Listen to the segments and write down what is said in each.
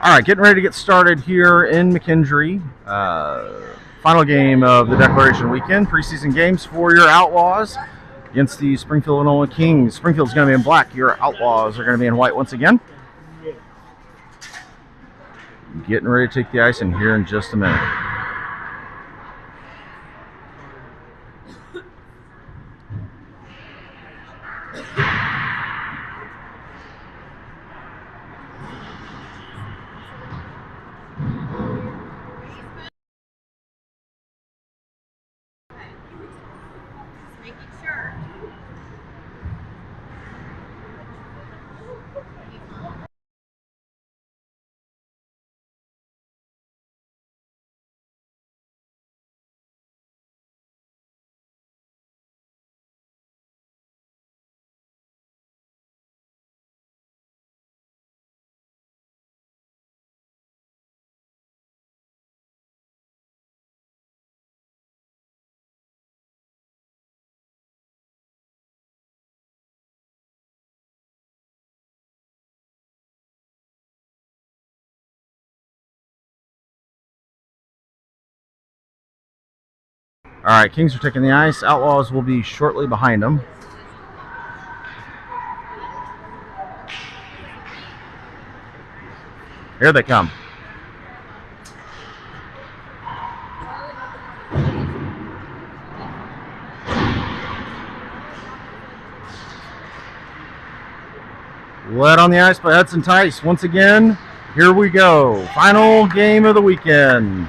All right, getting ready to get started here in McKendree. Final game of the Declaration Weekend. Preseason games for your Outlaws against the Springfield, Illinois Kings. Springfield's going to be in black. Your Outlaws are going to be in white once again. Getting ready to take the ice in here in just a minute. All right, Kings are taking the ice. Outlaws will be shortly behind them. Here they come. Led on the ice by Hudson Tice. Once again, here we go. Final game of the weekend.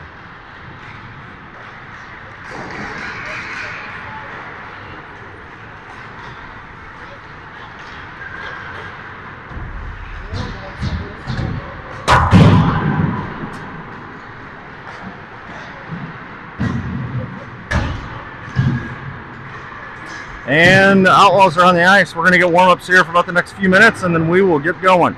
And the Outlaws are on the ice. We're going to get warm-ups here for about the next few minutes, and then we will get going.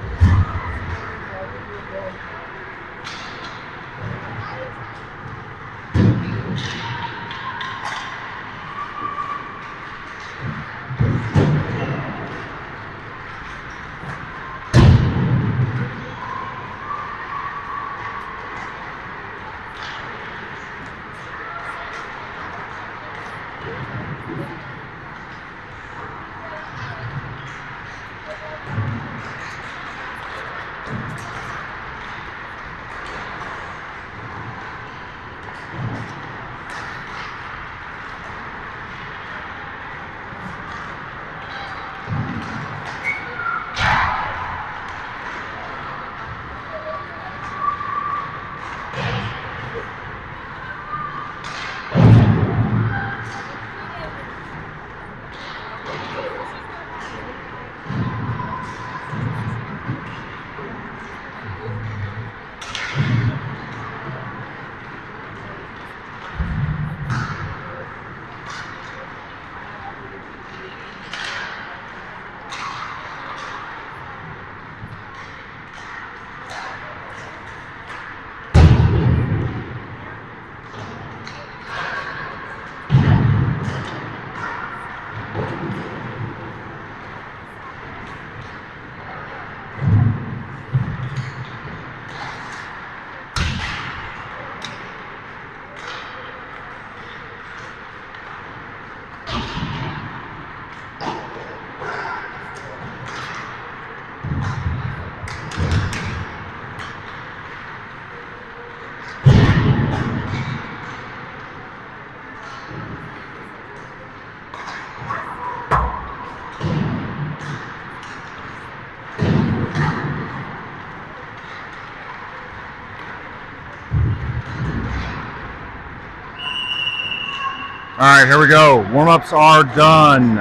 All right, here we go. Warm-ups are done.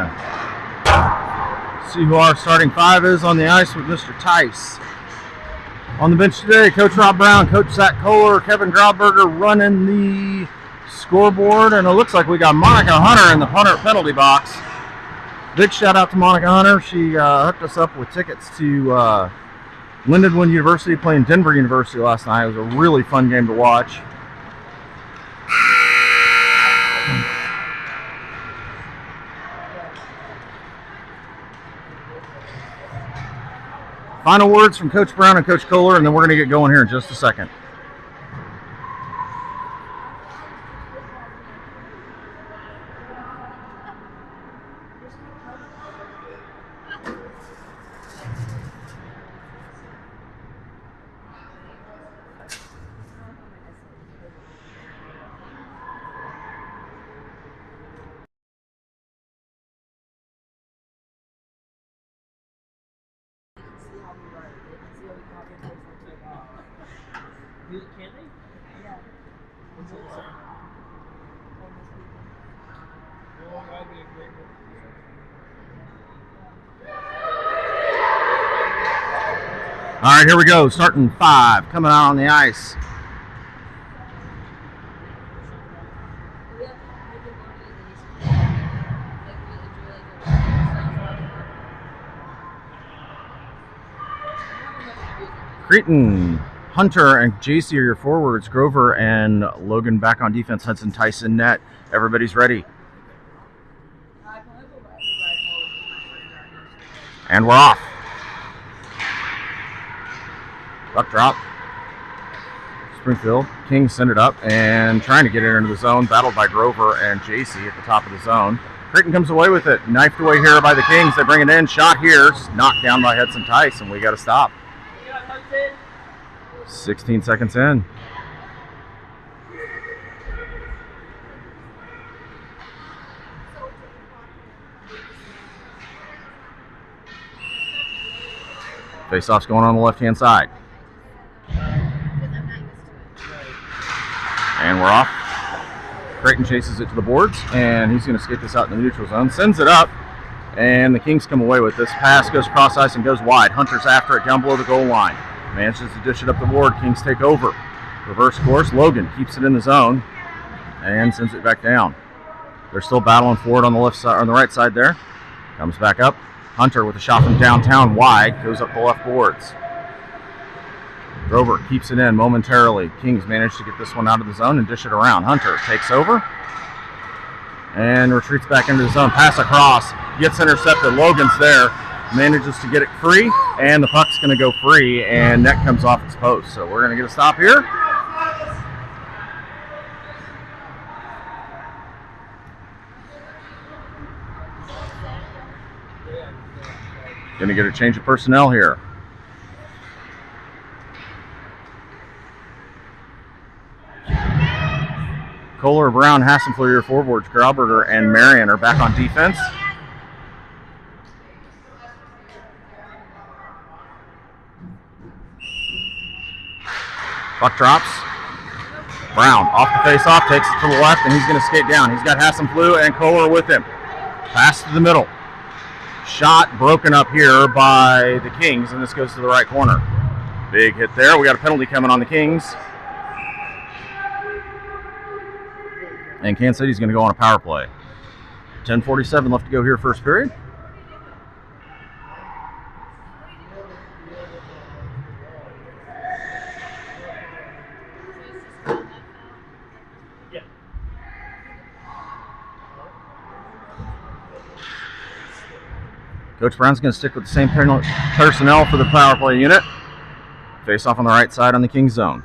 See who our starting five is on the ice with Mr. Tice. On the bench today, Coach Rob Brown, Coach Zach Kohler, Kevin Grauberger running the scoreboard, and it looks like we got Monica Hunter in the punter penalty box. Big shout out to Monica Hunter. She hooked us up with tickets to Lindenwood University playing Denver University last night. It was a really fun game to watch. Final words from Coach Brown and Coach Kohler, and then we're going to get going here in just a second. Can they? Yeah. What's it say? Oh, that'd be a great one. All right, here we go. Starting 5, coming out on the ice. Creighton, Hunter, and JC are your forwards. Grover and Logan back on defense. Hudson, Tyson, net. Everybody's ready. And we're off. Puck drop. Springfield. Kings send it up and trying to get it into the zone. Battled by Grover and JC at the top of the zone. Creighton comes away with it. Knifed away here by the Kings. They bring it in. Shot here. Knocked down by Hudson Tice, and we got to stop. 16 seconds in. Face-off's going on the left-hand side. And we're off. Creighton chases it to the boards, and he's going to skate this out in the neutral zone. Sends it up, and the Kings come away with this. Pass goes cross ice and goes wide. Hunter's after it down below the goal line. Manages to dish it up the board. Kings take over. Reverse course. Logan keeps it in the zone and sends it back down. They're still battling for it on the left side, on the right side there. Comes back up. Hunter with a shot from downtown wide. Goes up the left boards. Grover keeps it in momentarily. Kings manage to get this one out of the zone and dish it around. Hunter takes over and retreats back into the zone. Pass across. Gets intercepted. Logan's there. Manages to get it free, and the puck's going to go free, and net comes off its post. So we're going to get a stop here. Going to get a change of personnel here. Kohler, Brown, Hassenfleur, your forwards. Grauberger and Marion are back on defense. Puck drops. Brown off the face-off, takes it to the left, and he's going to skate down. He's got Hassenfleur and Kohler with him. Pass to the middle. Shot broken up here by the Kings, and this goes to the right corner. Big hit there. We got a penalty coming on the Kings. And Kansas City's going to go on a power play. 10:47 left to go here, first period. Coach Brown's going to stick with the same personnel for the power play unit. Face off on the right side on the Kings zone.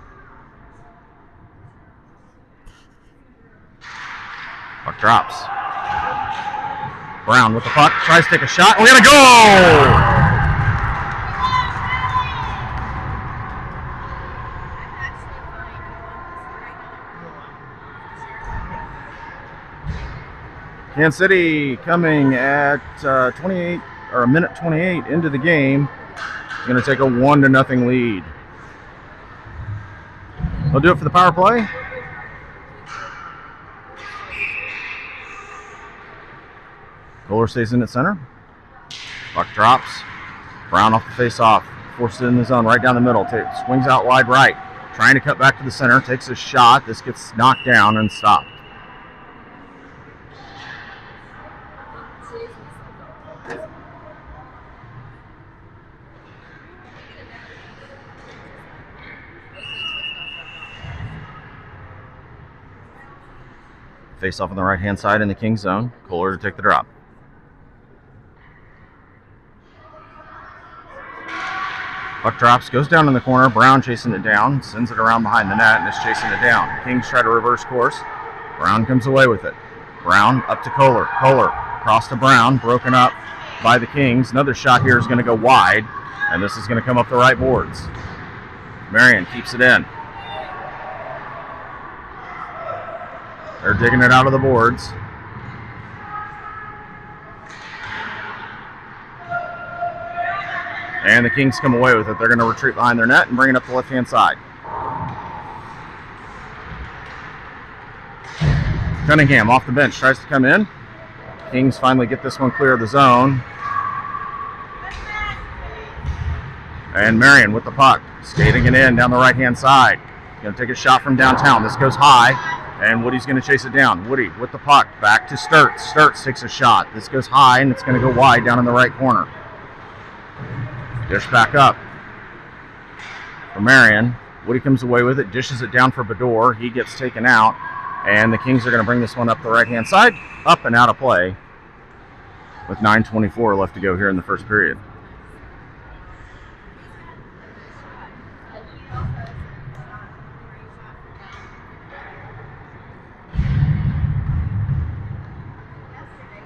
Puck drops. Brown with the puck, tries to take a shot. We got a goal! Kansas City coming at 28 or a minute 28 into the game. Going to take a 1-0 lead. They'll do it for the power play. Kohler stays in at center. Puck drops. Brown off the face-off. Forces it in the zone right down the middle. Swings out wide right. Trying to cut back to the center. Takes a shot. This gets knocked down and stopped. Face off on the right-hand side in the Kings zone. Kohler to take the drop. Puck drops, goes down in the corner. Brown chasing it down, sends it around behind the net, and is chasing it down. Kings try to reverse course. Brown comes away with it. Brown up to Kohler. Kohler across to Brown, broken up by the Kings. Another shot here is going to go wide, and this is going to come up the right boards. Marion keeps it in. They're digging it out of the boards. And the Kings come away with it. They're going to retreat behind their net and bring it up the left-hand side. Cunningham off the bench, tries to come in. Kings finally get this one clear of the zone. And Marion with the puck, skating it in down the right-hand side. Going to take a shot from downtown. This goes high, and Woody's going to chase it down. Woody with the puck, back to Sturts. Sturts takes a shot. This goes high, and it's going to go wide down in the right corner. Dish back up for Marion. Woody comes away with it, dishes it down for Bador. He gets taken out, and the Kings are going to bring this one up the right-hand side, up and out of play, with 9:24 left to go here in the first period.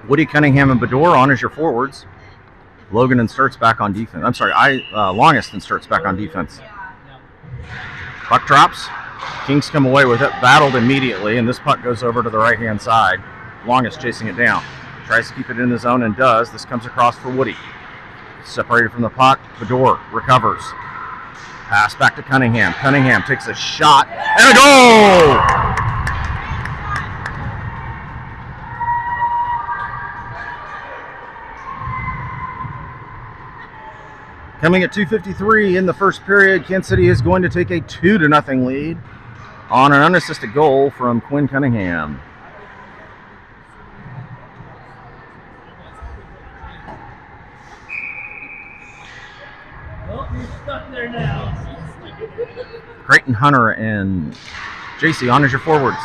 Woody, Cunningham, and Bador on as your forwards. Logan and Sturts back on defense. I'm sorry, Longest and Sturts back on defense. Puck drops. Kings come away with it, battled immediately, and this puck goes over to the right-hand side. Longest chasing it down. Tries to keep it in the zone and does. This comes across for Woody. Separated from the puck. Bador recovers. Pass back to Cunningham. Cunningham takes a shot and a goal! Coming at 2:53 in the first period, Kansas City is going to take a 2-0 lead on an unassisted goal from Quinn Cunningham. Well, you're stuck there now. Creighton, Hunter, and JC on as your forwards.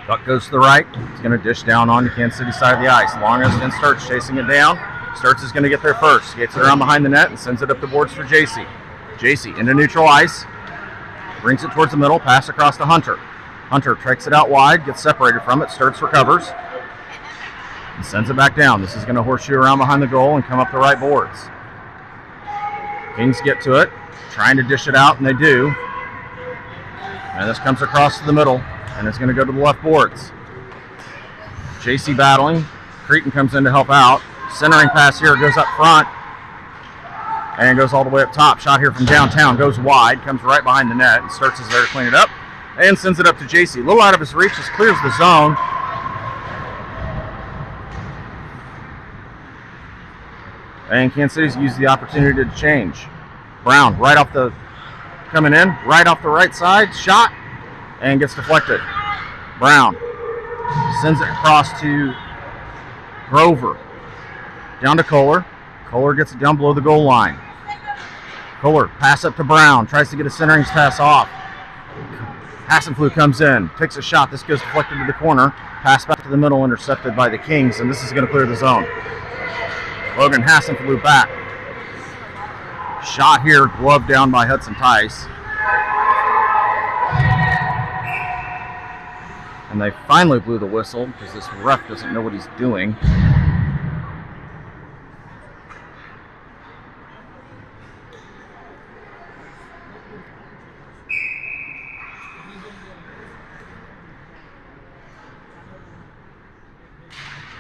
Puck goes to the right. It's going to dish down on the Kansas City side of the ice. Longest and Sturts chasing it down. Sturts is going to get there first. Gets it around behind the net and sends it up the boards for JC. JC into neutral ice. Brings it towards the middle. Pass across to Hunter. Hunter tracks it out wide. Gets separated from it. Sturts recovers. And sends it back down. This is going to horseshoe around behind the goal and come up the right boards. Kings get to it. Trying to dish it out, and they do. And this comes across to the middle. And it's going to go to the left boards. JC battling. Creighton comes in to help out. Centering pass here goes up front and goes all the way up top. Shot here from downtown goes wide, comes right behind the net, and Sturts is there to clean it up and sends it up to JC. A little out of his reach, just clears the zone. And Kansas City's used the opportunity to change. Brown right off the coming in, right off the right side, shot and gets deflected. Brown sends it across to Grover. Down to Kohler. Kohler gets it down below the goal line. Kohler, pass up to Brown. Tries to get a centering pass off. Hassenflug comes in. Takes a shot. This goes deflected to the corner. Pass back to the middle, intercepted by the Kings, and this is going to clear the zone. Logan Hassenflug back. Shot here, gloved down by Hudson Tice. And they finally blew the whistle because this ref doesn't know what he's doing.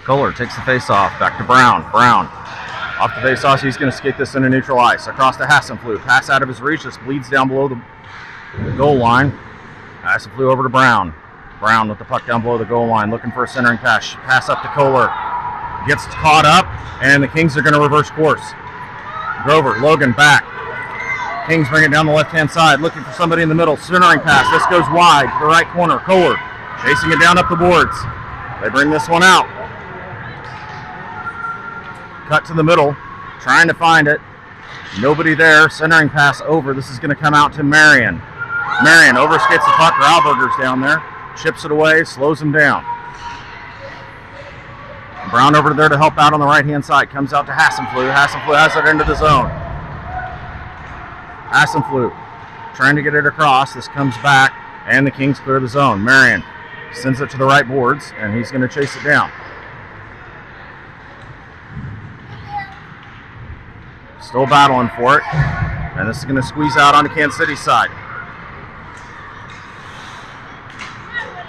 Kohler takes the face-off, back to Brown. Brown, off the face-off, he's going to skate this into neutral ice. Across to Hassenflug, pass out of his reach, this bleeds down below the goal line. Hassenflug over to Brown. Brown with the puck down below the goal line, looking for a centering pass. Pass up to Kohler, gets caught up, and the Kings are going to reverse course. Grover, Logan back. Kings bring it down the left-hand side, looking for somebody in the middle. Centering pass, this goes wide to the right corner. Kohler chasing it down up the boards. They bring this one out. Cut to the middle, trying to find it. Nobody there. Centering pass over. This is going to come out to Marion. Marion overskates the puck. Rauberger's down there. Chips it away, slows him down. Brown over there to help out on the right-hand side. Comes out to Hassenflug. Hassenflug has it into the zone. Flute trying to get it across. This comes back, and the Kings clear the zone. Marion sends it to the right boards, and he's going to chase it down. Still battling for it, and this is going to squeeze out on the Kansas City side.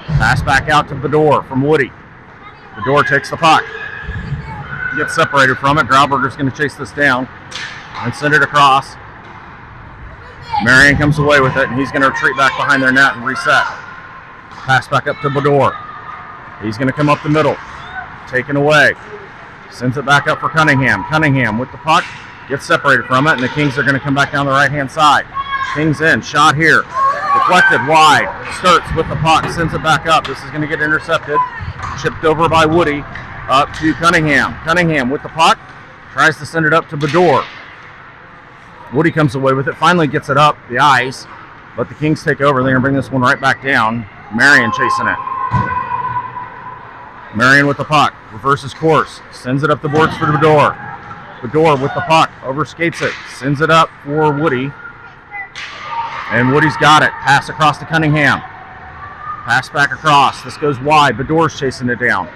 Pass back out to Bador from Woody. Bador takes the puck. Gets separated from it. Grauberger's going to chase this down and send it across. Marion comes away with it, and he's going to retreat back behind their net and reset. Pass back up to Bador. He's going to come up the middle. Taken away. Sends it back up for Cunningham. Cunningham with the puck. Gets separated from it, and the Kings are going to come back down the right-hand side. Kings in. Shot here. Deflected wide. Sturts with the puck. Sends it back up. This is going to get intercepted. Chipped over by Woody. Up to Cunningham. Cunningham with the puck. Tries to send it up to Bador. Woody comes away with it. Finally gets it up the ice. But the Kings take over. They're going to bring this one right back down. Marion chasing it. Marion with the puck. Reverses course. Sends it up the boards for Bador. Bador with the puck. Overskates it. Sends it up for Woody. And Woody's got it. Pass across to Cunningham. Pass back across. This goes wide. Bador's chasing it down.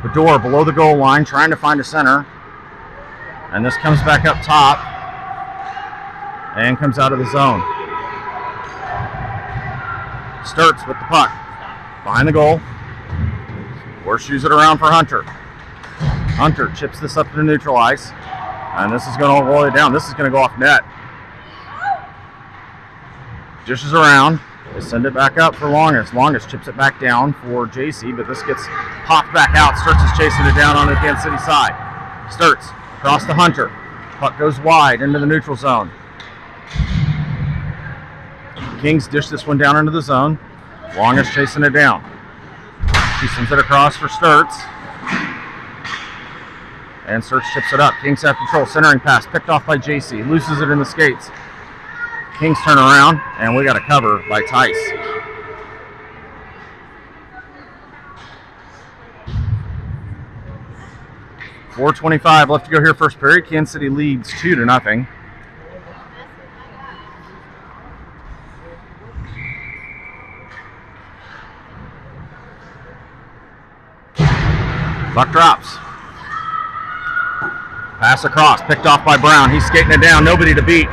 Bador below the goal line, trying to find a center. And this comes back up top and comes out of the zone. Sturts with the puck. Behind the goal. Horseshoes it around for Hunter. Hunter chips this up to the neutral ice. And this is going to roll it down. This is going to go off net. Dishes around. They send it back up for Longest. Longest chips it back down for JC, but this gets popped back out. Sturts is chasing it down on the Kansas City side. Sturts across to Hunter. Puck goes wide into the neutral zone. Kings dish this one down into the zone. Longest chasing it down. She sends it across for Sturts. And Sturts chips it up. Kings have control. Centering pass picked off by JC. Loses it in the skates. Kings turn around, and we got a cover by Tice. .425 left to go here first period. Kansas City leads 2-0. Puck drops. Pass across, picked off by Brown. He's skating it down, nobody to beat.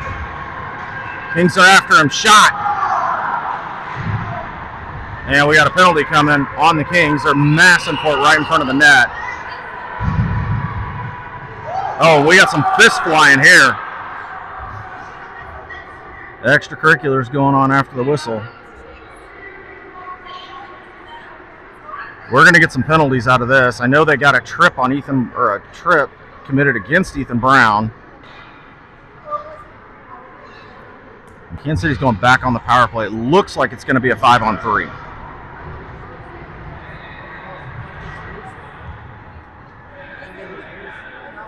Kings are after him, shot. And we got a penalty coming on the Kings. They're massing for it right in front of the net. Oh, we got some fists flying here. The extracurriculars going on after the whistle. We're going to get some penalties out of this. I know they got a trip on Ethan, or a trip committed against Ethan Brown. Kansas City's going back on the power play. It looks like it's going to be a 5-on-3.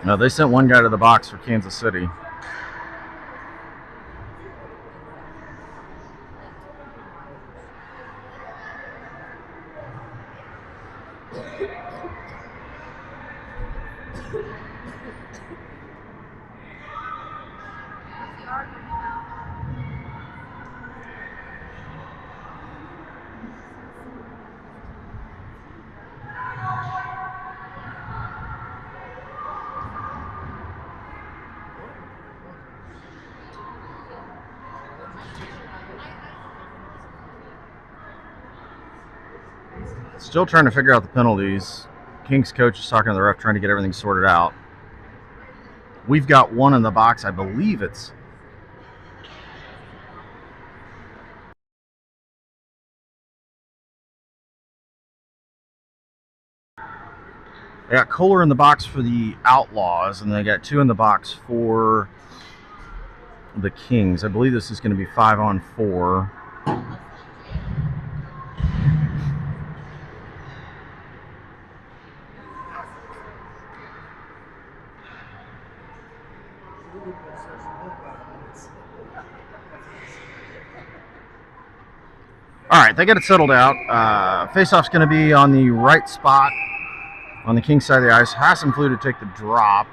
No, they sent one guy to the box for Kansas City. Still trying to figure out the penalties. Kings coach is talking to the ref, trying to get everything sorted out. We've got one in the box. I believe it's... They got Kohler in the box for the Outlaws, and they got 2 in the box for the Kings. I believe this is going to be 5-on-4. All right, they got it settled out. Face-off's going to be on the right spot on the Kings side of the ice. Hassan flew to take the drop.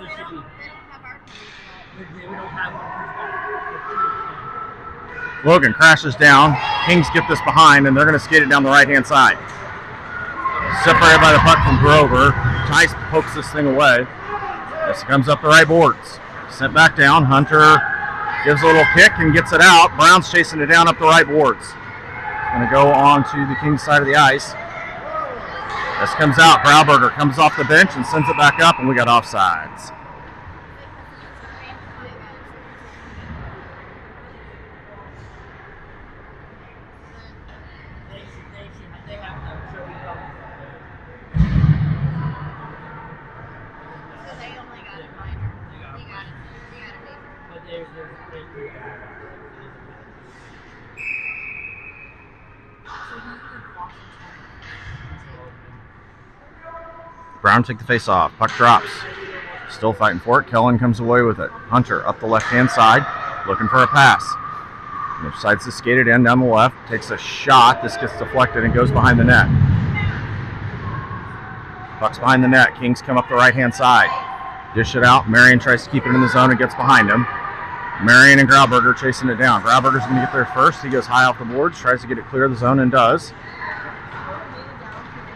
There should be. They don't have our police. We don't have one. Logan crashes down. Kings get this behind, and they're going to skate it down the right-hand side. Separated by the puck from Grover. Tice pokes this thing away. This comes up the right boards. Sent back down. Hunter gives a little kick and gets it out. Brown's chasing it down up the right boards. Going to go on to the Kings side of the ice. This comes out. Grauberger comes off the bench and sends it back up, and we got offsides. They have no show. So they only got it minor. They got it. They got it major. But there's Brown take the face off. Puck drops. Still fighting for it. Kellen comes away with it. Hunter up the left-hand side, looking for a pass. And decides to skate it in down the left. Takes a shot. This gets deflected and goes behind the net. Puck's behind the net. Kings come up the right-hand side. Dish it out. Marion tries to keep it in the zone and gets behind him. Marion and Grauberger chasing it down. Grauberger's going to get there first. He goes high off the boards, tries to get it clear of the zone and does.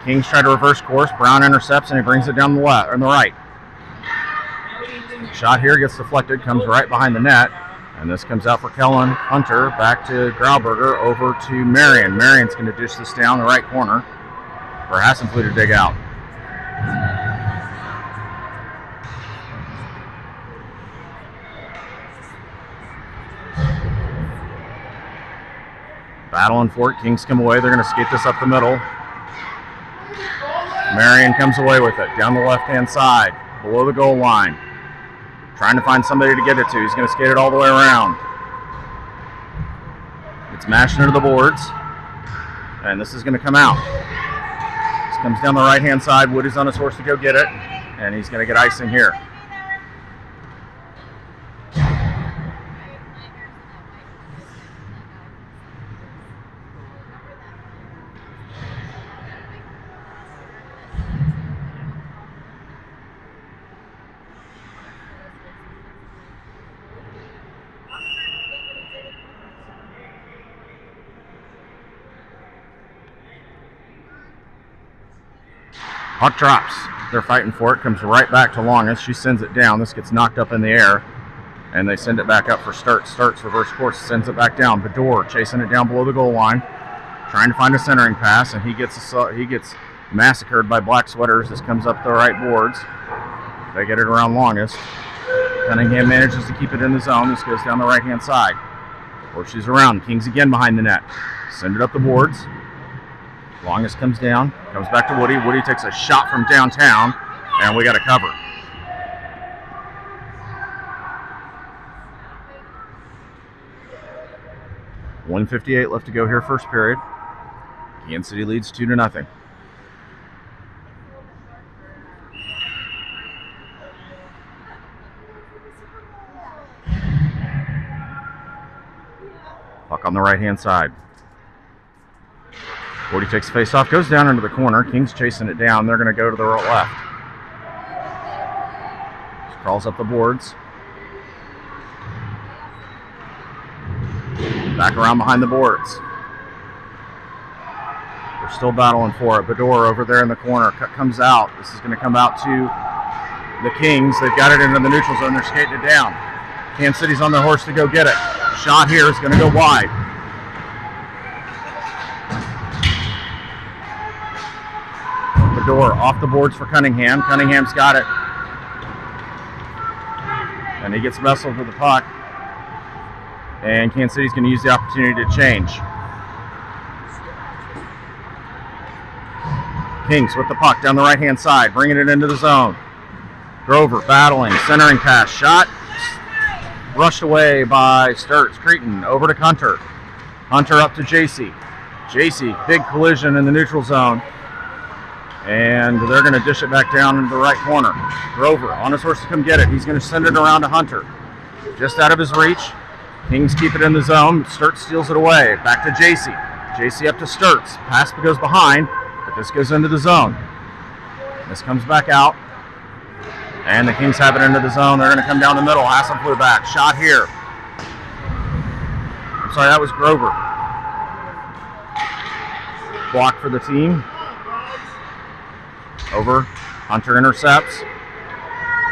Kings try to reverse course. Brown intercepts and he brings it down the left or the right. Shot here gets deflected, comes right behind the net, and this comes out for Kellen. Hunter back to Grauberger over to Marion. Marion's going to dish this down the right corner for Hassenflue to dig out. Battling for it. Kings come away. They're going to skate this up the middle. Marion comes away with it down the left-hand side, below the goal line. Trying to find somebody to get it to. He's going to skate it all the way around. It's mashing into the boards, and this is going to come out. This comes down the right-hand side. Woody's on his horse to go get it, and he's going to get icing here. Puck drops. They're fighting for it. Comes right back to Longest. She sends it down. This gets knocked up in the air, and they send it back up for Sturts. Sturts reverse course, sends it back down. Bedore chasing it down below the goal line, trying to find a centering pass, and he gets massacred by Black Sweaters. This comes up the right boards. They get it around Longest. Cunningham manages to keep it in the zone. This goes down the right-hand side. Or she's around. Kings again behind the net. Send it up the boards. Longest comes down, comes back to Woody. Woody takes a shot from downtown, and we got a cover. .158 left to go here, first period. Kansas City leads 2-0. Puck on the right-hand side. Woody takes the face off, goes down into the corner. Kings chasing it down. They're going to go to the left. Just crawls up the boards. Back around behind the boards. They're still battling for it. Bedore over there in the corner comes out. This is going to come out to the Kings. They've got it into the neutral zone. They're skating it down. Kansas City's on their horse to go get it. Shot here is going to go wide. Bedore off the boards for Cunningham. Cunningham's got it. And he gets wrestled with the puck. And Kansas City's going to use the opportunity to change. Kings with the puck down the right-hand side, bringing it into the zone. Grover battling, centering pass, shot. Rushed away by Sturts. Cretin over to Hunter. Hunter up to JC. JC, big collision in the neutral zone. And they're going to dish it back down into the right corner. Grover on his horse to come get it. He's going to send it around to Hunter. Just out of his reach. Kings keep it in the zone. Sturts steals it away. Back to JC. JC up to Sturts. Pass goes behind, but this goes into the zone. This comes back out. And the Kings have it into the zone. They're going to come down the middle. Hassan flew back. Shot here. I'm sorry, that was Grover. Block for the team. Over. Hunter intercepts.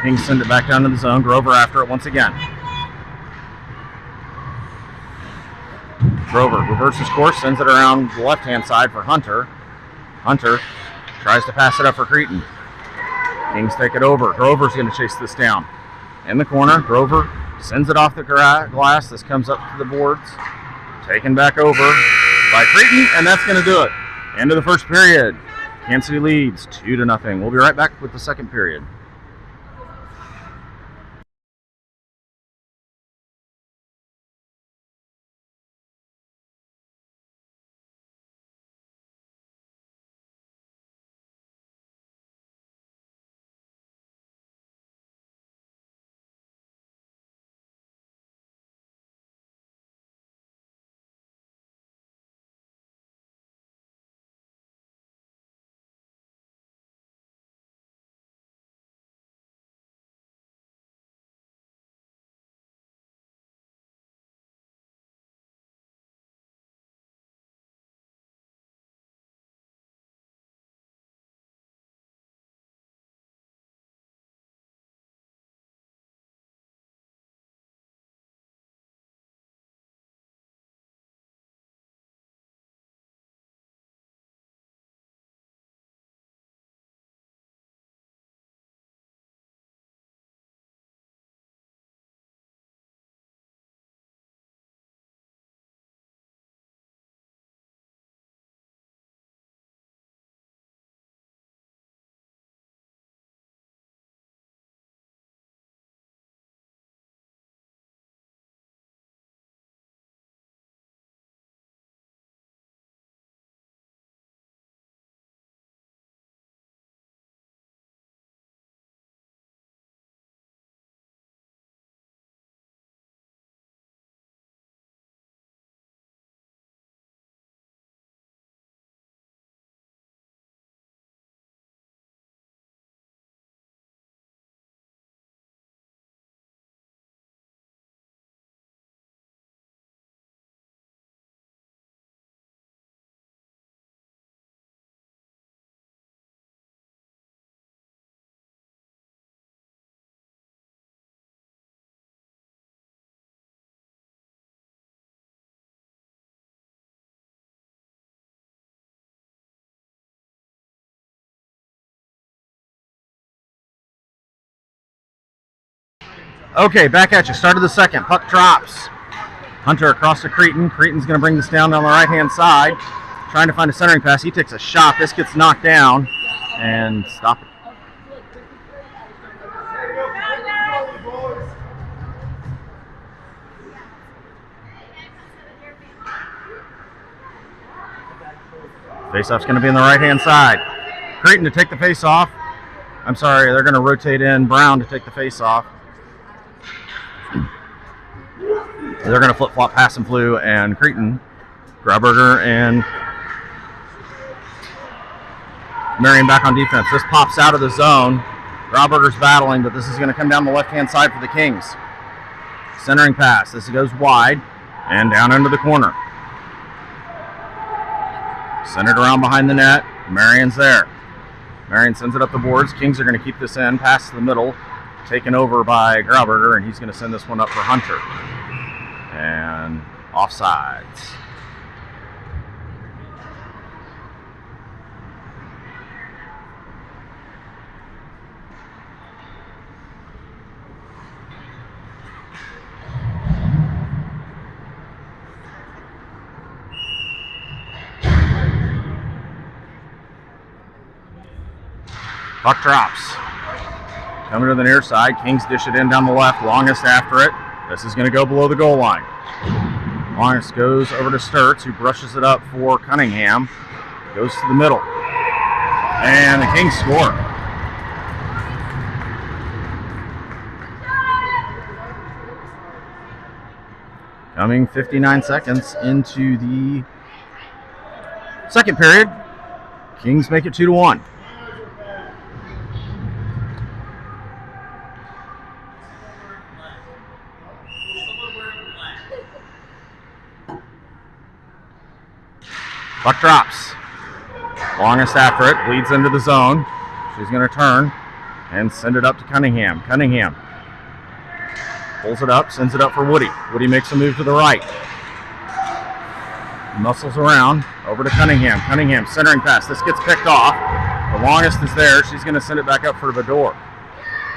Kings send it back down to the zone. Grover after it once again. Grover reverses course, sends it around the left-hand side for Hunter. Hunter tries to pass it up for Cretin. Kings take it over. Grover's going to chase this down. In the corner, Grover sends it off the glass. This comes up to the boards. Taken back over by Cretin, and that's going to do it. End of the first period. Kansas City leads 2-0. We'll be right back with the second period. Okay, back at you. Start of the second. Puck drops. Hunter across to Cretin. Cretin's going to bring this down on the right-hand side. Trying to find a centering pass. He takes a shot. This gets knocked down. And stop it. Face-off's going to be on the right-hand side. Cretin to take the face-off. I'm sorry, they're going to rotate in Brown to take the face-off. They're going to flip-flop pass and flew, and Cretin, Grauberger, and Marion back on defense. This pops out of the zone. Grauberger's battling, but this is going to come down the left-hand side for the Kings. Centering pass. This goes wide and down into the corner. Centered around behind the net. Marion's there. Marion sends it up the boards. Kings are going to keep this in, pass to the middle, taken over by Grauberger, and he's going to send this one up for Hunter. And offsides. Puck drops. Coming to the near side. Kings dish it in down the left. Longest after it. This is going to go below the goal line. Longest goes over to Sturts, who brushes it up for Cunningham. Goes to the middle. And the Kings score. Coming 59 seconds into the second period. Kings make it 2-1. Puck drops. Longest after it, bleeds into the zone. She's going to turn and send it up to Cunningham. Cunningham pulls it up, sends it up for Woody. Woody makes a move to the right. Muscles around, over to Cunningham. Cunningham, centering pass. This gets picked off. The longest is there. She's going to send it back up for Bador.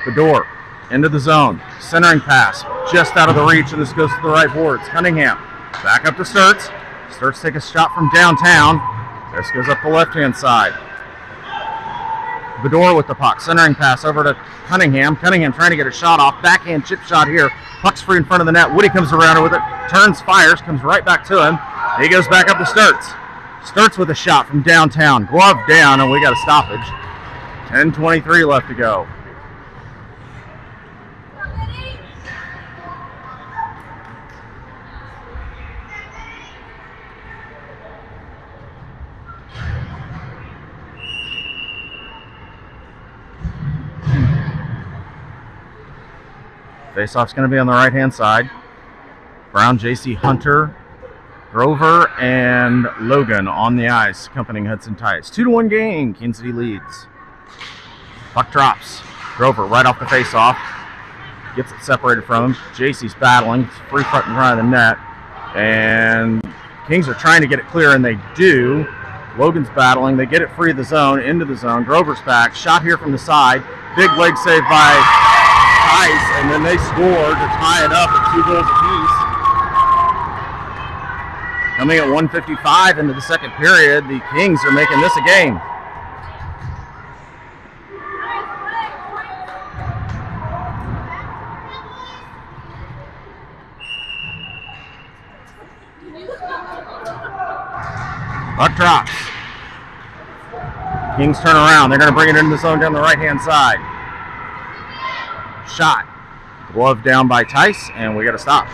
Bador, into the zone. Centering pass, just out of the reach, and this goes to the right boards. Cunningham, back up to Sturts. Sturts take a shot from downtown. This goes up the left-hand side. Bador with the puck. Centering pass over to Cunningham. Cunningham trying to get a shot off. Backhand chip shot here. Puck's free in front of the net. Woody comes around with it. Turns, fires, comes right back to him. He goes back up to Sturts. Sturts with a shot from downtown. Glove down, and we got a stoppage. 10:23 left to go. Faceoff's going to be on the right-hand side. Brown, JC, Hunter, Grover, and Logan on the ice, accompanying Hudson Tice. 2-1 game. Kansas City leads. Puck drops. Grover right off the faceoff. Gets it separated from him. JC's battling. It's free front in front of the net. And Kings are trying to get it clear, and they do. Logan's battling. They get it free of the zone, into the zone. Grover's back. Shot here from the side. Big leg save by Tice, and then they score to tie it up at 2 goals apiece. Coming at 1:55 into the second period, the Kings are making this a game. Puck drops. Kings turn around. They're going to bring it into the zone down the right-hand side. Shot. Glove down by Tice, and we got to stop.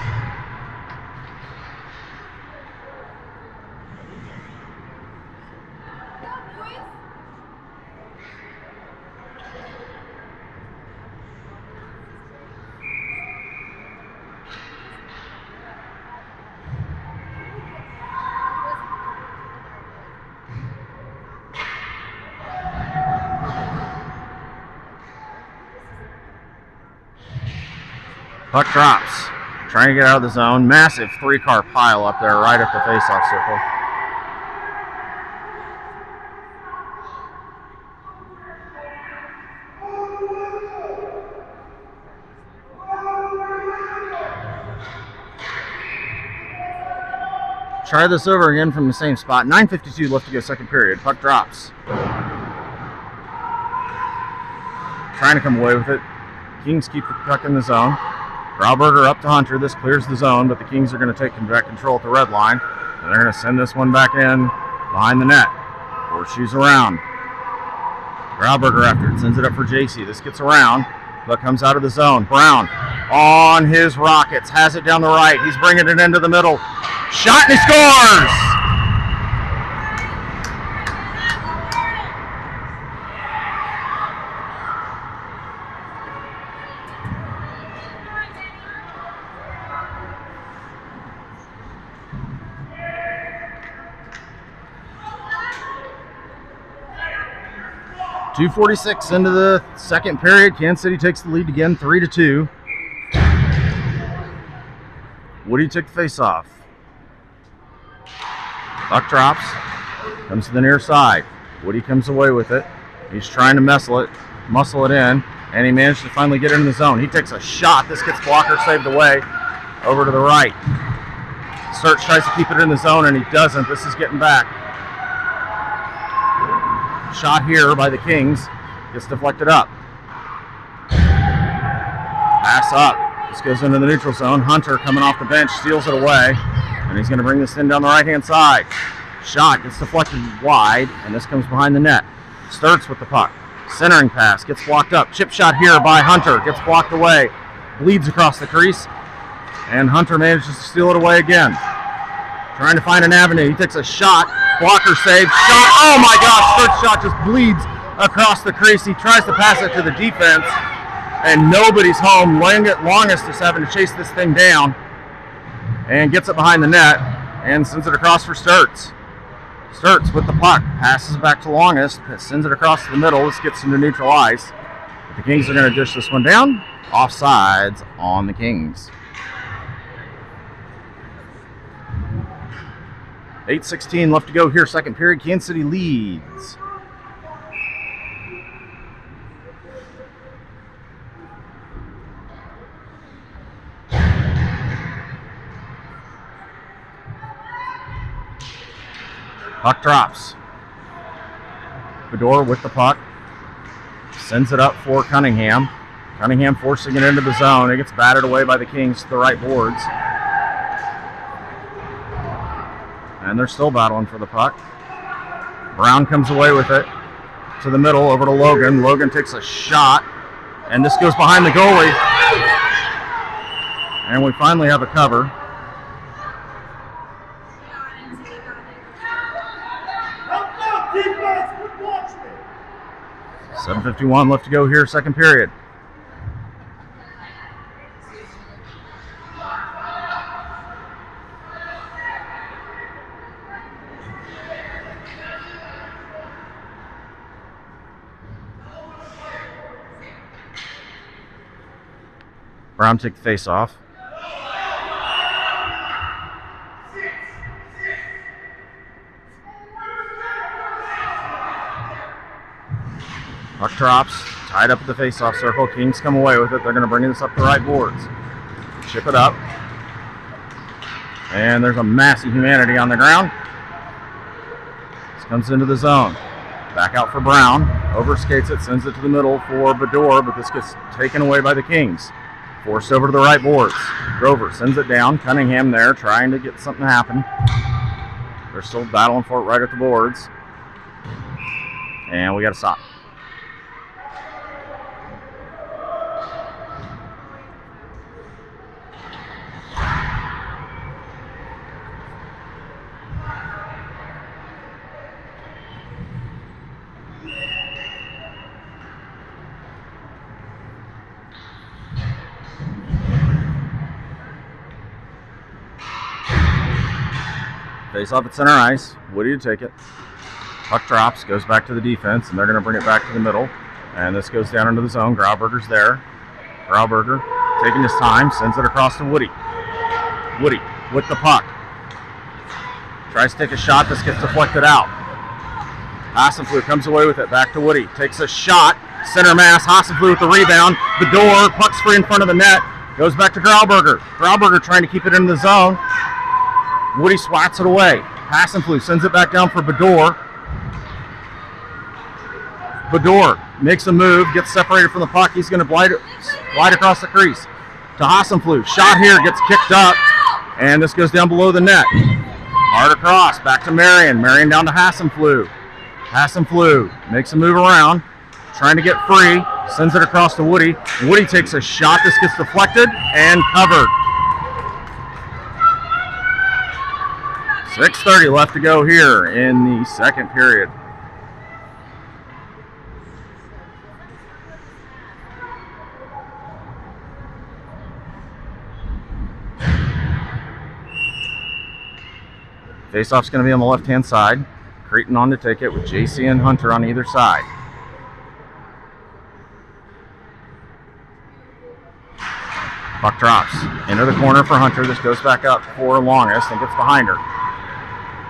Puck drops. Trying to get out of the zone. Massive 3-car pile up there right at the faceoff circle. Try this over again from the same spot. 9:52 left to go second period. Puck drops. Trying to come away with it. Kings keep the puck in the zone. Grauberger up to Hunter. This clears the zone, but the Kings are going to take back control at the red line. And they're going to send this one back in behind the net. Horseshoes around. Grauberger after it. Sends it up for JC. This gets around. Puck comes out of the zone. Brown on his Rockets. Has it down the right. He's bringing it into the middle. Shot and he scores! 2:46 into the second period. Kansas City takes the lead again, 3-2. Woody took the face-off. Puck drops, comes to the near side. Woody comes away with it. He's trying to muscle it in, and he managed to finally get into the zone. He takes a shot. This gets blocker saved away over to the right. Search tries to keep it in the zone, and he doesn't. This is getting back. Shot here by the Kings. Gets deflected up. Pass up. This goes into the neutral zone. Hunter coming off the bench, steals it away. And he's going to bring this in down the right-hand side. Shot gets deflected wide, and this comes behind the net. Sturts with the puck. Centering pass. Gets blocked up. Chip shot here by Hunter. Gets blocked away. Bleeds across the crease. And Hunter manages to steal it away again. Trying to find an avenue. He takes a shot. Blocker save. Shot. Oh my gosh. Sturts shot just bleeds across the crease. He tries to pass it to the defense. And nobody's home. Longest is having to chase this thing down. And gets it behind the net. And sends it across for Sturts. Sturts with the puck, passes back to Longest, sends it across the middle. This gets into neutral ice. The Kings are going to dish this one down. Offsides on the Kings. 8:16 left to go here, second period. Kansas City leads. Puck drops. Fedor with the puck. Sends it up for Cunningham. Cunningham forcing it into the zone. It gets batted away by the Kings to the right boards. And they're still battling for the puck. Brown comes away with it to the middle, over to Logan. Logan takes a shot, and this goes behind the goalie. And we finally have a cover. 7:51 left to go here, second period. Brown take the face off. Puck drops, tied up at the face-off circle. Kings come away with it. They're going to bring this up the right boards. Chip it up. And there's a massive humanity on the ground. This comes into the zone. Back out for Brown. Overskates it, sends it to the middle for Bedore, but this gets taken away by the Kings. Forced over to the right boards. Grover sends it down. Cunningham there trying to get something to happen. They're still battling for it right at the boards. And we got to stop. Face off at center ice. Woody to take it. Puck drops, goes back to the defense, and they're going to bring it back to the middle. And this goes down into the zone. Grauberger's there. Grauberger taking his time, sends it across to Woody. Woody with the puck. Tries to take a shot. This gets deflected out. Hassenflug comes away with it. Back to Woody. Takes a shot. Center mass. Hassenflug with the rebound. The door. Puck's free in front of the net. Goes back to Grauberger. Grauberger trying to keep it in the zone. Woody swats it away. Hassenflug sends it back down for Bedore. Bedore makes a move, gets separated from the puck. He's going to glide across the crease to Hassenflug. Shot here, gets kicked up, and this goes down below the net. Hard across, back to Marion. Marion down to Hassenflug. Hassenflug makes a move around, trying to get free, sends it across to Woody. Woody takes a shot. This gets deflected and covered. 6:30 left to go here in the second period. Faceoff's going to be on the left-hand side. Creighton on to take it with JC and Hunter on either side. Puck drops into the corner for Hunter. This goes back up for Longest and gets behind her.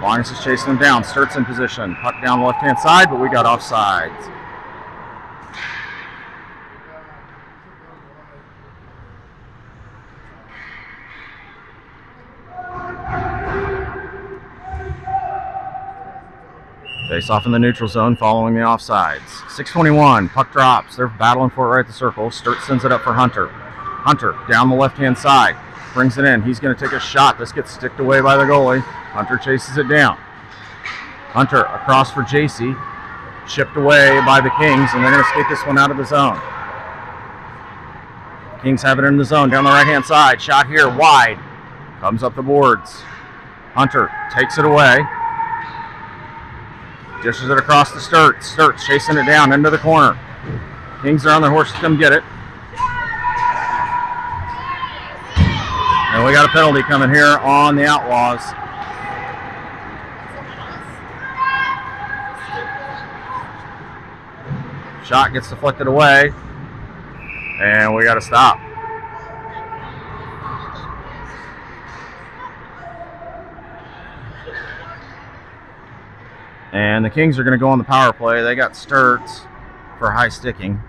Longest is chasing him down. Sturts in position. Puck down the left-hand side, but we got offsides. Face off in the neutral zone following the offsides. 6:21. Puck drops. They're battling for it right at the circle. Sturts sends it up for Hunter. Hunter down the left-hand side. Brings it in. He's going to take a shot. This gets sticked away by the goalie. Hunter chases it down. Hunter across for JC. Chipped away by the Kings, and they're going to skate this one out of the zone. Kings have it in the zone down the right-hand side. Shot here wide. Comes up the boards. Hunter takes it away. Dishes it across to Sturts. Sturts chasing it down into the corner. Kings are on their horse to come get it. And we got a penalty coming here on the Outlaws. Shot gets deflected away, and we got to stop. And the Kings are going to go on the power play. They got Sturts for high sticking.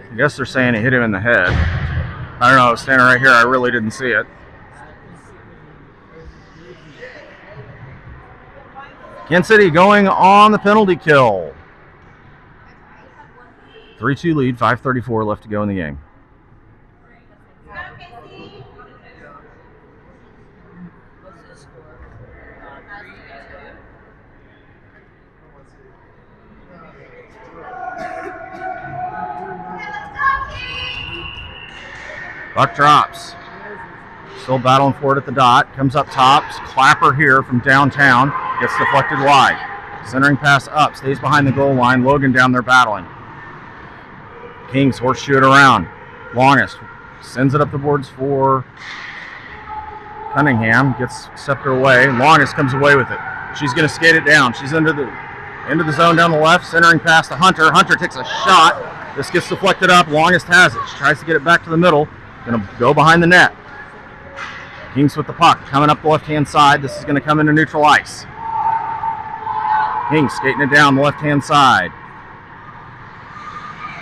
I guess they're saying he hit him in the head. I don't know, I was standing right here, I really didn't see it. Kansas City going on the penalty kill. 3-2 lead, 5:34 left to go in the game. What's the score? 3-2. Buck drops. Still battling for it at the dot. Comes up top. Clapper here from downtown. Gets deflected wide. Centering pass up. Stays behind the goal line. Logan down there battling. Kings horseshoe it around. Longest. Sends it up the boards for Cunningham. Gets scepter away. Longest comes away with it. She's going to skate it down. She's into the zone down the left. Centering pass to Hunter. Hunter takes a shot. This gets deflected up. Longest has it. She tries to get it back to the middle. Going to go behind the net. Kings with the puck. Coming up the left-hand side. This is going to come into neutral ice. Kings skating it down the left-hand side.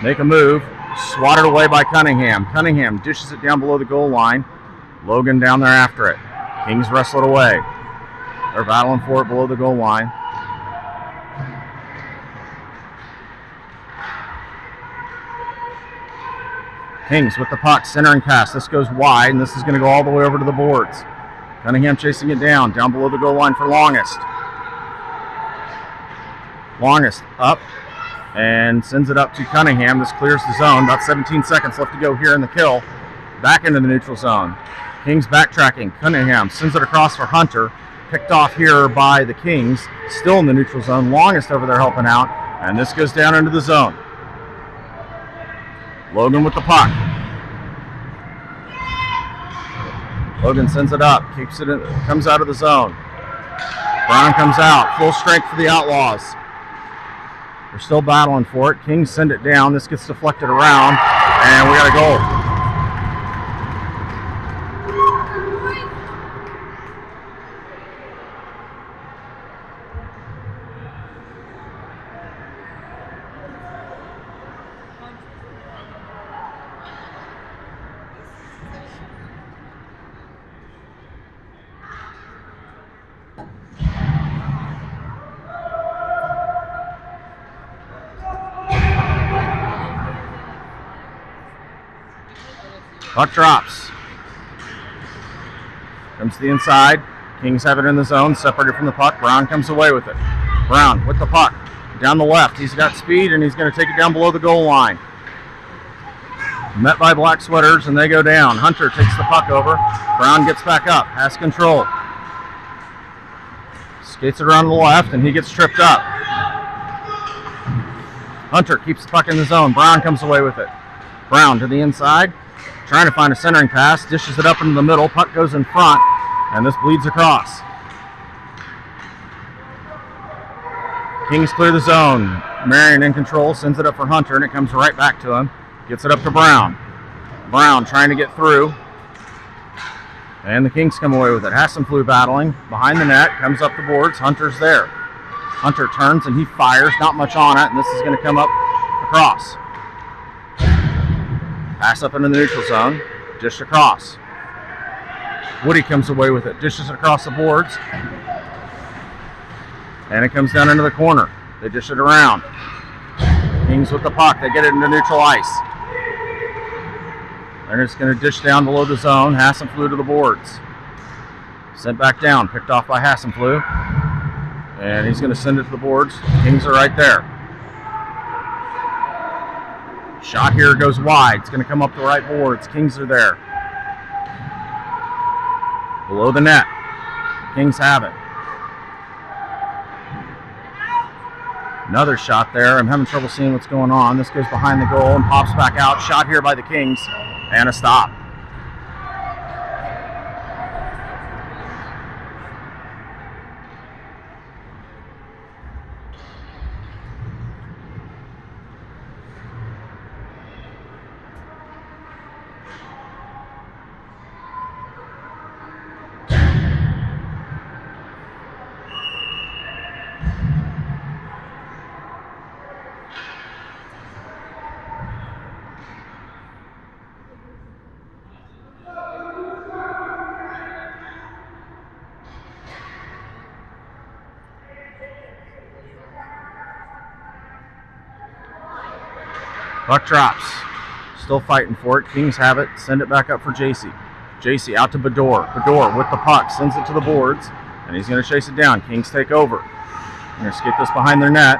Make a move. Swatted away by Cunningham. Cunningham dishes it down below the goal line. Logan down there after it. Kings wrestle it away. They're battling for it below the goal line. Kings with the puck, centering pass. This goes wide, and this is going to go all the way over to the boards. Cunningham chasing it down below the goal line for Longest. Longest up and sends it up to Cunningham. This clears the zone. About 17 seconds left to go here in the kill. Back into the neutral zone. Kings backtracking. Cunningham sends it across for Hunter. Picked off here by the Kings. Still in the neutral zone. Longest over there helping out. And this goes down into the zone. Logan with the puck. Logan sends it up. Keeps it in, comes out of the zone. Brown comes out. Full strength for the Outlaws. They're still battling for it. Kings send it down. This gets deflected around. And we got a goal. Puck drops. Comes to the inside. Kings have it in the zone, separated from the puck. Brown comes away with it. Brown with the puck. Down the left. He's got speed, and he's going to take it down below the goal line. Met by black sweaters, and they go down. Hunter takes the puck over. Brown gets back up. Has control. Skates it around to the left, and he gets tripped up. Hunter keeps the puck in the zone. Brown comes away with it. Brown to the inside. Trying to find a centering pass, dishes it up into the middle, puck goes in front, and this bleeds across. Kings clear the zone. Marion in control, sends it up for Hunter, and it comes right back to him. Gets it up to Brown. Brown trying to get through, and the Kings come away with it. Hassenflew battling behind the net, comes up the boards. Hunter's there. Hunter turns and he fires, not much on it, and this is going to come up across. Pass up into the neutral zone, dished across. Woody comes away with it, dishes it across the boards, and it comes down into the corner. They dish it around. Kings with the puck, they get it into neutral ice. They're just going to dish down below the zone. Hassenflew to the boards. Sent back down, picked off by Hassenflew, and he's going to send it to the boards. Kings are right there. Shot here goes wide. It's going to come up the right boards. Kings are there. Below the net. Kings have it. Another shot there. I'm having trouble seeing what's going on. This goes behind the goal and pops back out. Shot here by the Kings. And a stop. Puck drops. Still fighting for it. Kings have it. Send it back up for JC. JC out to Bador. Bador with the puck. Sends it to the boards. And he's going to chase it down. Kings take over. They're going to skip this behind their net.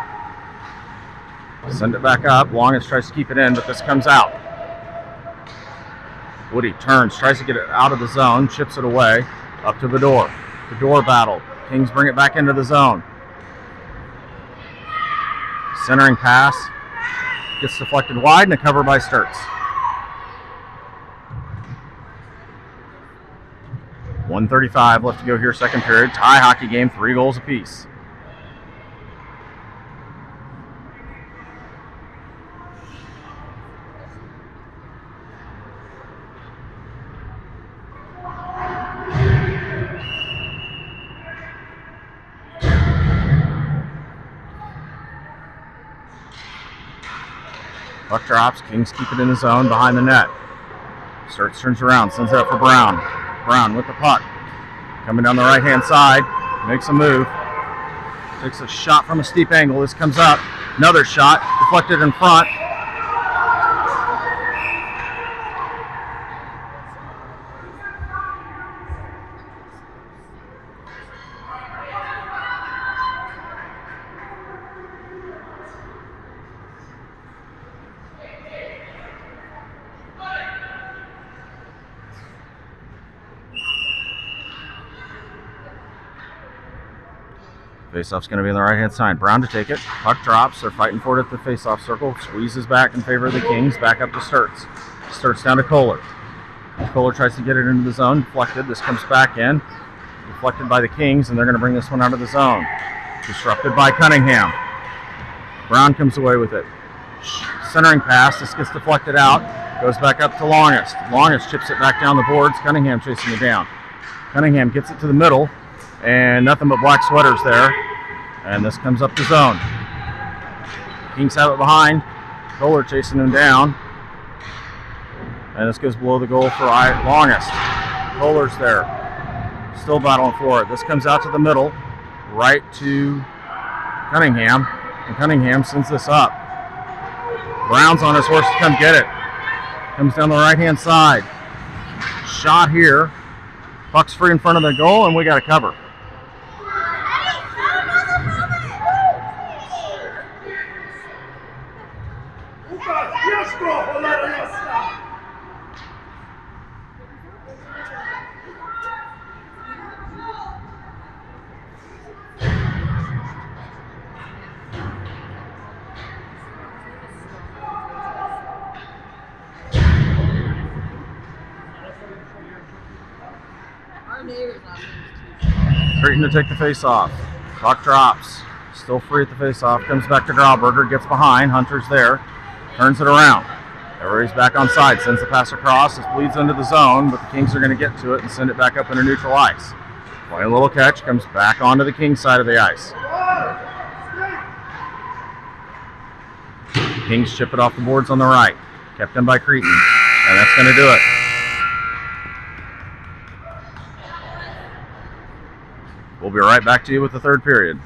Send it back up. Longest tries to keep it in, but this comes out. Woody turns. Tries to get it out of the zone. Chips it away. Up to Bador. Bador battle. Kings bring it back into the zone. Centering pass. Gets deflected wide and a cover by Sturts. 1:35 left to go here, second period. Tie hockey game, 3 goals apiece. Puck drops. Kings keep it in the zone behind the net. Sturts turns around, sends it up for Brown. Brown with the puck. Coming down the right-hand side. Makes a move. Takes a shot from a steep angle. This comes up. Another shot. Deflected in front. Faceoff's going to be on the right-hand side. Brown to take it. Puck drops. They're fighting for it at the faceoff circle. Squeezes back in favor of the Kings. Back up to Sturts. Sturts down to Kohler. Kohler tries to get it into the zone. Deflected. This comes back in. Deflected by the Kings, and they're going to bring this one out of the zone. Disrupted by Cunningham. Brown comes away with it. Centering pass. This gets deflected out. Goes back up to Longest. Longest chips it back down the boards. Cunningham chasing it down. Cunningham gets it to the middle. And nothing but black sweaters there. And this comes up the zone. Kings have it behind. Kohler chasing him down. And this goes below the goal for Longest. Kohler's there. Still battling for it. This comes out to the middle. Right to Cunningham. And Cunningham sends this up. Brown's on his horse to come get it. Comes down the right-hand side. Shot here. Puck's free in front of the goal, and we got a cover. Creighton to take the face off. Puck drops. Still free at the face off. Comes back to Grauberger. Gets behind. Hunter's there. Turns it around. Everybody's back on side. Sends the pass across. This bleeds into the zone, but the Kings are going to get to it and send it back up into neutral ice. Playing a little catch. Comes back onto the Kings side of the ice. Kings chip it off the boards on the right. Kept in by Creighton. And that's going to do it. We'll be right back to you with the third period.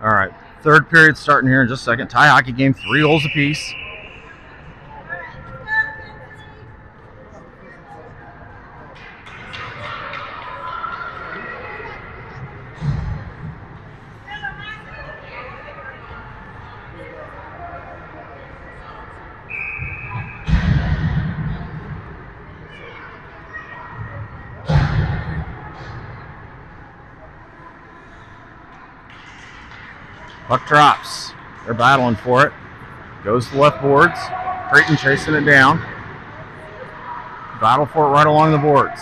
All right, third period starting here in just a second. Tie hockey game, 3 goals apiece. Puck drops. They're battling for it. Goes to the left boards. Creighton chasing it down. Battle for it right along the boards.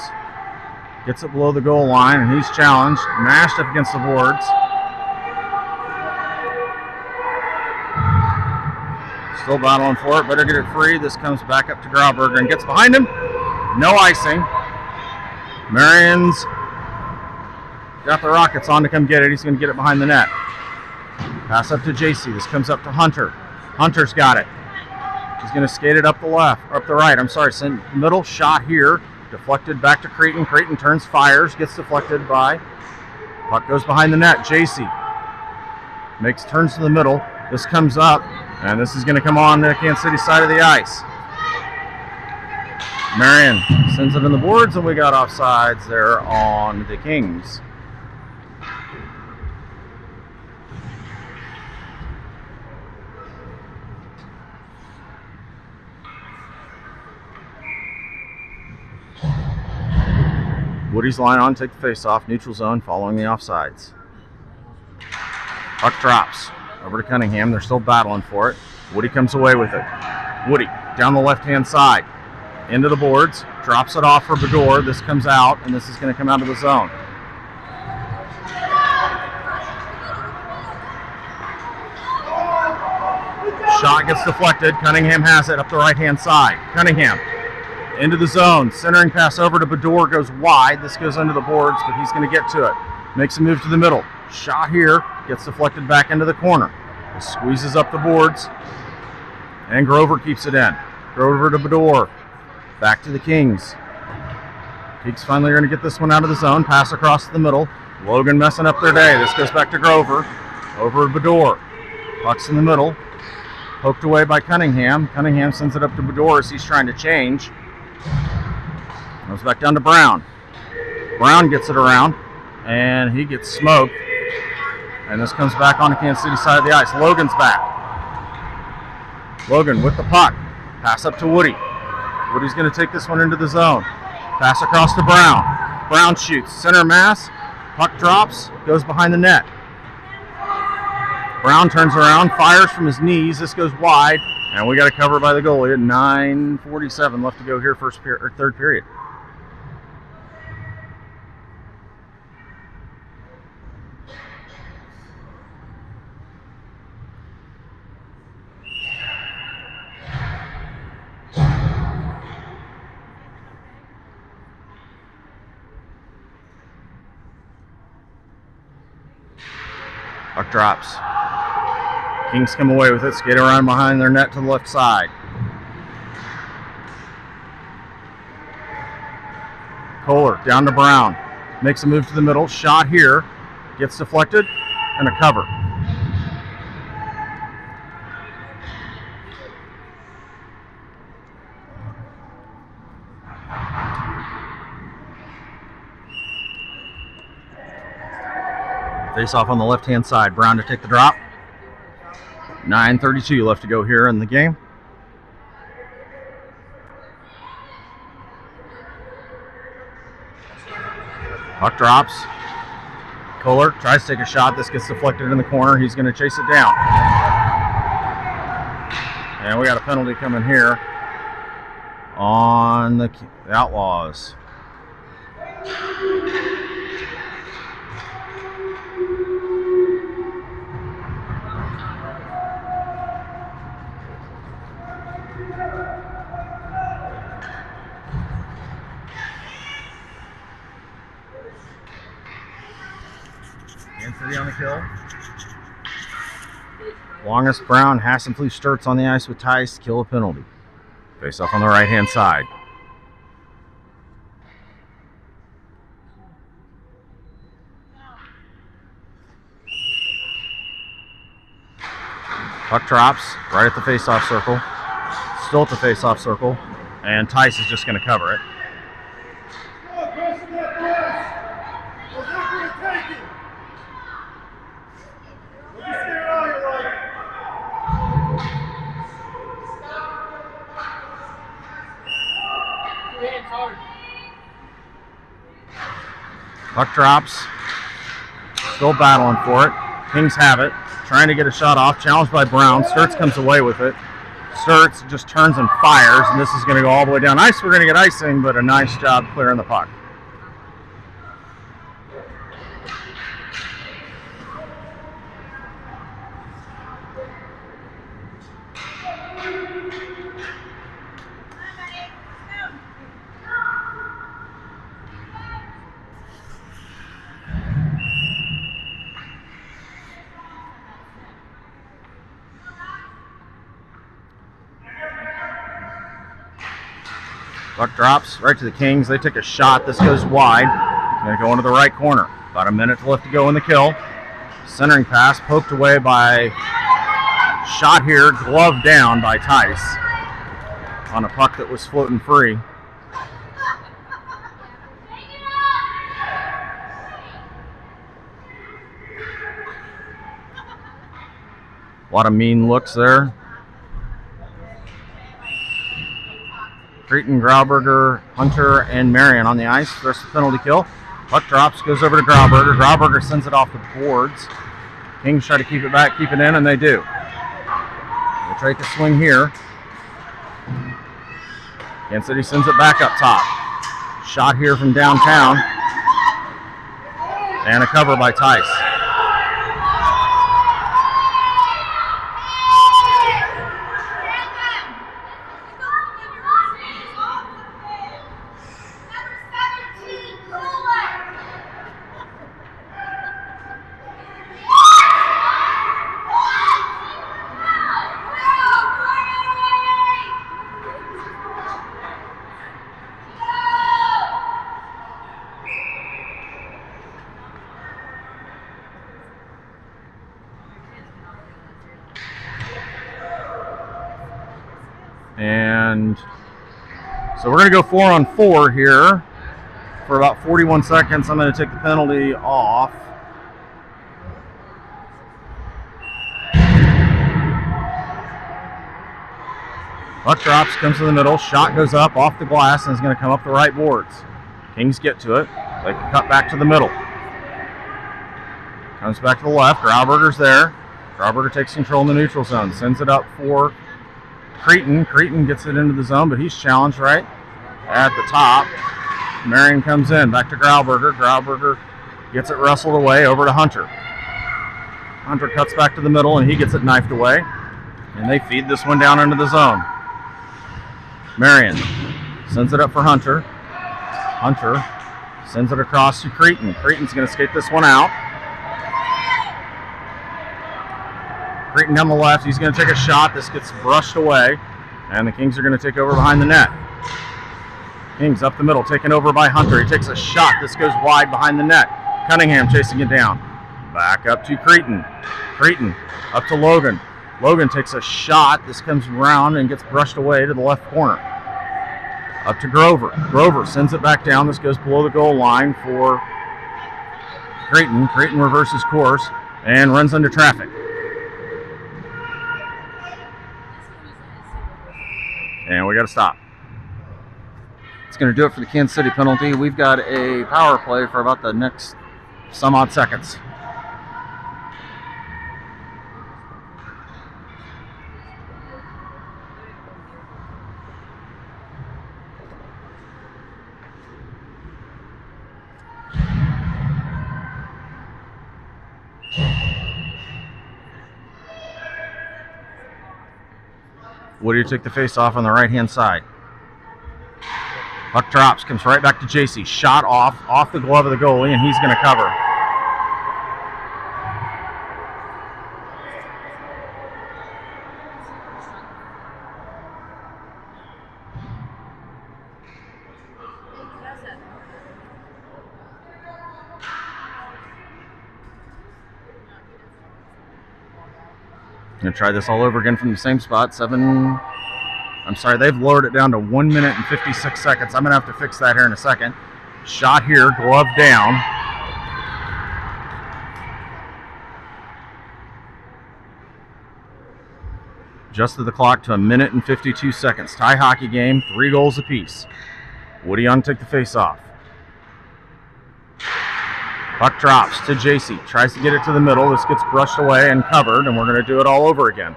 Gets it below the goal line, and he's challenged. Mashed up against the boards. Still battling for it. Better get it free. This comes back up to Grauberger and gets behind him. No icing. Marion's got the Rockets on to come get it. He's going to get it behind the net. Pass up to JC. This comes up to Hunter. Hunter's got it. He's going to skate it up the left, or up the right. I'm sorry. Send middle shot here. Deflected back to Creighton. Creighton turns, fires, gets deflected by. Puck goes behind the net. JC turns to the middle. This comes up, and this is going to come on the Kansas City side of the ice. Marion sends it in the boards, and we got offsides there on the Kings. Woody's line on, take the face off, neutral zone, following the offsides. Puck drops over to Cunningham. They're still battling for it. Woody comes away with it. Woody down the left-hand side, into the boards, drops it off for Bedore. This comes out, and this is going to come out of the zone. Shot gets deflected. Cunningham has it up the right-hand side. Cunningham into the zone. Centering pass over to Bedore goes wide. This goes under the boards, but he's going to get to it. Makes a move to the middle. Shot here. Gets deflected back into the corner. It squeezes up the boards. And Grover keeps it in. Grover to Bedore. Back to the Kings. Kings finally are going to get this one out of the zone. Pass across the middle. Logan messing up their day. This goes back to Grover. Over to Bedore. Puck's in the middle. Poked away by Cunningham. Cunningham sends it up to Bedore as he's trying to change. Goes back down to Brown. Brown gets it around, and he gets smoked. And this comes back on the Kansas City side of the ice. Logan's back. Logan with the puck. Pass up to Woody. Woody's going to take this one into the zone. Pass across to Brown. Brown shoots. Center mass. Puck drops. Goes behind the net. Brown turns around. Fires from his knees. This goes wide. And we got a cover by the goalie at 9:47 left to go here, third period. Puck drops. Kings come away with it, skate around behind their net to the left side. Kohler down to Brown. Makes a move to the middle. Shot here. Gets deflected. And a cover. Face off on the left-hand side. Brown to take the drop. 9:32 left to go here in the game. Puck drops. Kohler tries to take a shot. This gets deflected in the corner. He's going to chase it down. And we got a penalty coming here on the Outlaws. City on the kill. Longest Brown, Hassenflue Sturts on the ice with Tice. Kill a penalty. Face off on the right hand side. Puck drops right at the face-off circle. Still at the face-off circle. And Tice is just going to cover it. Puck drops. Still battling for it. Kings have it. Trying to get a shot off. Challenged by Brown. Sturts comes away with it. Sturts just turns and fires, and this is going to go all the way down ice. We're going to get icing, but a nice job clearing the puck. Puck drops right to the Kings. They take a shot. This goes wide. It's going to go into the right corner. About a minute left to go in the kill. Centering pass poked away by shot here. Glove down by Tice on a puck that was floating free. A lot of mean looks there. Creighton, Grauberger, Hunter, and Marion on the ice. First penalty kill. Puck drops, goes over to Grauberger. Grauberger sends it off the boards. Kings try to keep it back, keep it in, and they do. They try to swing here. Kansas City sends it back up top. Shot here from downtown. And a cover by Tice. And so we're going to go 4-on-4 here for about 41 seconds. I'm going to take the penalty off. Puck drops, comes to the middle, shot goes up off the glass and is going to come up the right boards. Kings get to it. They cut back to the middle. Comes back to the left. Grauberger's there. Grauberger takes control in the neutral zone. Sends it up for Creighton. Creighton gets it into the zone, but he's challenged right at the top. Marion comes in. Back to Grauberger. Grauberger gets it wrestled away over to Hunter. Hunter cuts back to the middle, and he gets it knifed away. And they feed this one down into the zone. Marion sends it up for Hunter. Hunter sends it across to Creighton. Creighton's going to skate this one out. Creighton down the left. He's going to take a shot. This gets brushed away. And the Kings are going to take over behind the net. Kings up the middle, taken over by Hunter. He takes a shot. This goes wide behind the net. Cunningham chasing it down. Back up to Creighton. Creighton up to Logan. Logan takes a shot. This comes around and gets brushed away to the left corner. Up to Grover. Grover sends it back down. This goes below the goal line for Creighton. Creighton reverses course and runs into traffic. And we got to stop. It's going to do it for the Kansas City penalty. We've got a power play for about the next some odd seconds. Whittier took the face off on the right-hand side. Puck drops, comes right back to JC. Shot off the glove of the goalie, and he's going to cover. Gonna try this all over again from the same spot. I'm sorry, they've lowered it down to 1 minute and 56 seconds. I'm gonna have to fix that here in a second. Shot here, glove down. Adjusted the clock to 1 minute and 52 seconds. Tie hockey game, 3 goals apiece. Woody on to take the face off. Puck drops to JC. Tries to get it to the middle. This gets brushed away and covered, and we're going to do it all over again.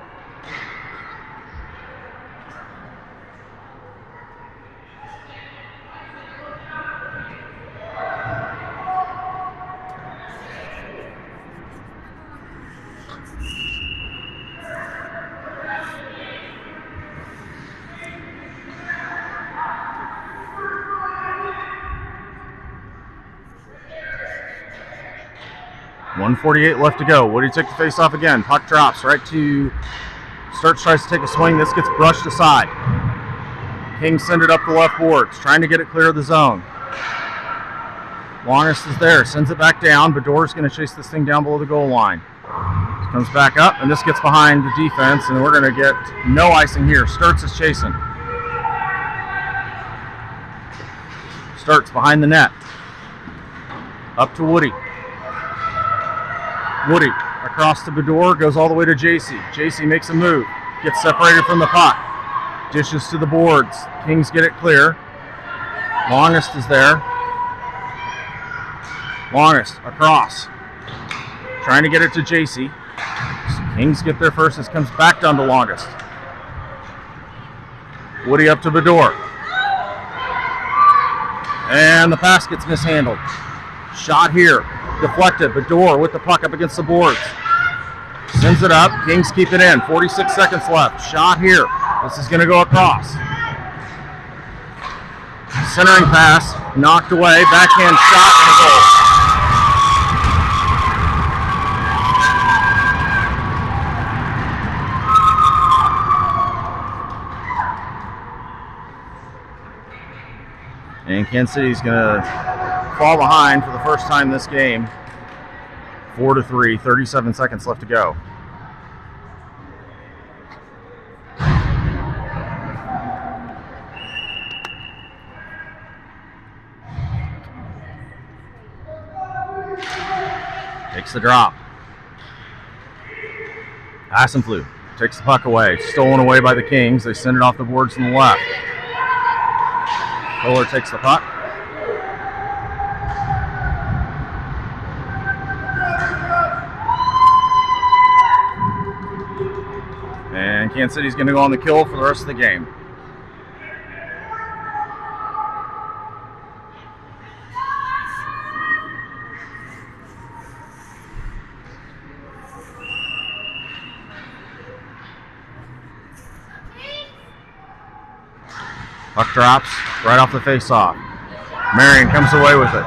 .148 left to go. Woody took the face off again. Puck drops right to Sturts, tries to take a swing. This gets brushed aside. Kings send it up the left boards, trying to get it clear of the zone. Longest is there, sends it back down. Bador's going to chase this thing down below the goal line. Comes back up, and this gets behind the defense, and we're going to get no icing here. Sturts is chasing. Sturts behind the net. Up to Woody. Woody across to Bador, goes all the way to JC. JC makes a move, gets separated from the puck. Dishes to the boards. Kings get it clear. Longest is there. Longest across. Trying to get it to JC. Kings get there first. This comes back down to Longest. Woody up to Bador. And the pass gets mishandled. Shot here. Deflected. Bador with the puck up against the boards. Sends it up. Kings keep it in. 46 seconds left. Shot here. This is going to go across. Centering pass. Knocked away. Backhand shot and a goal. And Kansas City's going to fall behind for the first time this game. 4-3, 37 seconds left to go. Takes the drop. Hassenflug takes the puck away. Stolen away by the Kings. They send it off the boards on the left. Kohler takes the puck. And Kansas City's going to go on the kill for the rest of the game. Puck drops right off the face-off. Marion comes away with it.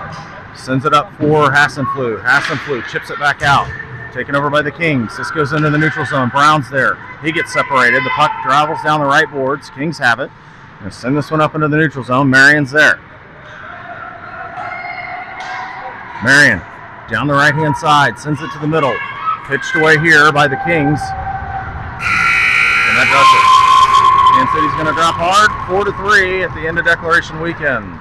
Sends it up for Hassenflug. Hassenflug chips it back out. Taken over by the Kings. This goes into the neutral zone. Brown's there. He gets separated. The puck travels down the right boards. Kings have it. Gonna send this one up into the neutral zone. Marion's there. Marion down the right-hand side. Sends it to the middle. Pitched away here by the Kings. And that does it. Kansas City's going to drop hard, 4-3 at the end of Declaration Weekend.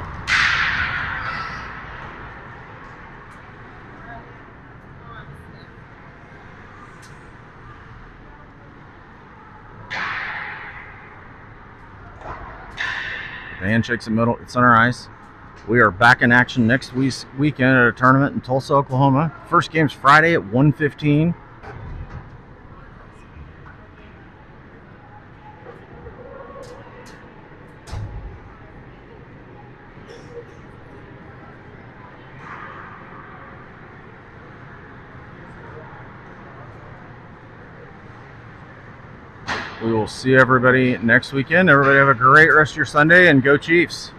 The handshakes at middle, it's center ice. We are back in action next weekend at a tournament in Tulsa, Oklahoma. First game's Friday at 1:15. We will see everybody next weekend. Everybody have a great rest of your Sunday, and go Chiefs.